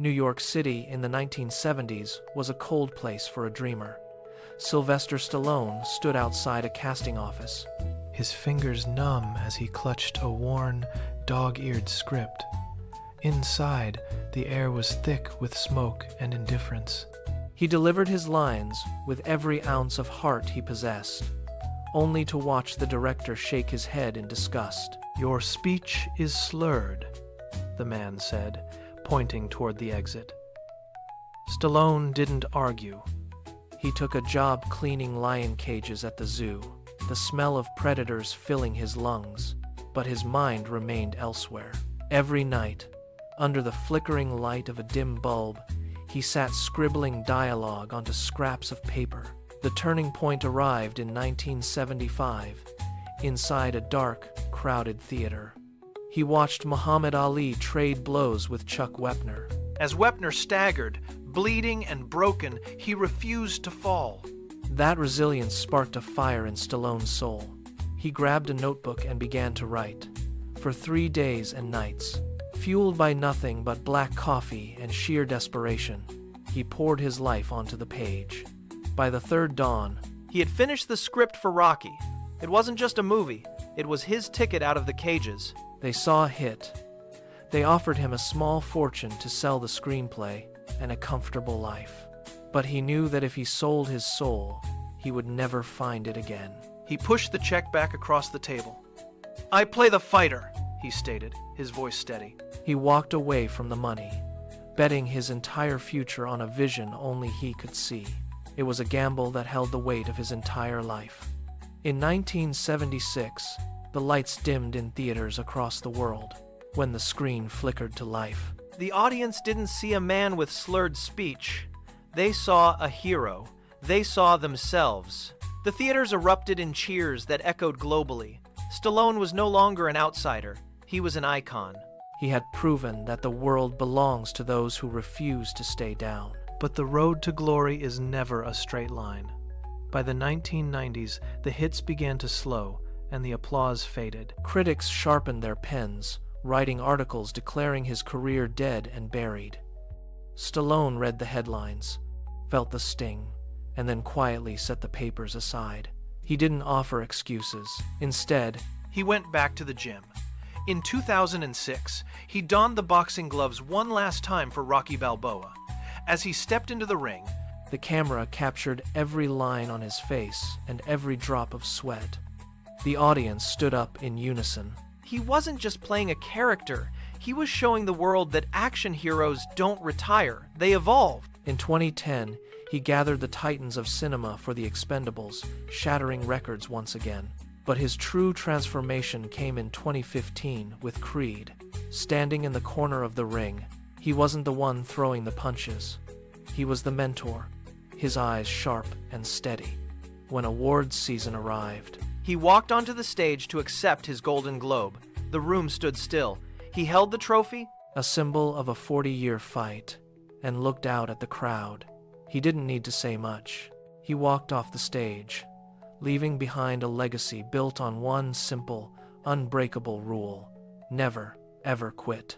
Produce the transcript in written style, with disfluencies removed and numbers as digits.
New York City in the 1970s was a cold place for a dreamer. Sylvester Stallone stood outside a casting office, his fingers numb as he clutched a worn, dog-eared script. Inside, the air was thick with smoke and indifference. He delivered his lines with every ounce of heart he possessed, only to watch the director shake his head in disgust. "Your speech is slurred," the man said, pointing toward the exit. Stallone didn't argue. He took a job cleaning lion cages at the zoo, the smell of predators filling his lungs, but his mind remained elsewhere. Every night, under the flickering light of a dim bulb, he sat scribbling dialogue onto scraps of paper. The turning point arrived in 1975, inside a dark, crowded theater. He watched Muhammad Ali trade blows with Chuck Wepner. As Wepner staggered, bleeding and broken, he refused to fall. That resilience sparked a fire in Stallone's soul. He grabbed a notebook and began to write. For 3 days and nights, fueled by nothing but black coffee and sheer desperation, he poured his life onto the page. By the third dawn, he had finished the script for Rocky. It wasn't just a movie, it was his ticket out of the cages. They saw a hit. They offered him a small fortune to sell the screenplay and a comfortable life. But he knew that if he sold his soul, he would never find it again. He pushed the check back across the table. "I play the fighter," he stated, his voice steady. He walked away from the money, betting his entire future on a vision only he could see. It was a gamble that held the weight of his entire life. In 1976, the lights dimmed in theaters across the world. When the screen flickered to life, the audience didn't see a man with slurred speech. They saw a hero. They saw themselves. The theaters erupted in cheers that echoed globally. Stallone was no longer an outsider. He was an icon. He had proven that the world belongs to those who refuse to stay down. But the road to glory is never a straight line. By the 1990s, the hits began to slow, and the applause faded. Critics sharpened their pens, writing articles declaring his career dead and buried. Stallone read the headlines, felt the sting, and then quietly set the papers aside. He didn't offer excuses. Instead, he went back to the gym. In 2006, he donned the boxing gloves one last time for Rocky Balboa. As he stepped into the ring, the camera captured every line on his face and every drop of sweat. The audience stood up in unison. He wasn't just playing a character. He was showing the world that action heroes don't retire. They evolve. In 2010, he gathered the titans of cinema for The Expendables, shattering records once again. But his true transformation came in 2015 with Creed. Standing in the corner of the ring, he wasn't the one throwing the punches. He was the mentor, his eyes sharp and steady. When awards season arrived, he walked onto the stage to accept his Golden Globe. The room stood still. He held the trophy, a symbol of a 40-year fight, and looked out at the crowd. He didn't need to say much. He walked off the stage, leaving behind a legacy built on one simple, unbreakable rule: never, ever quit.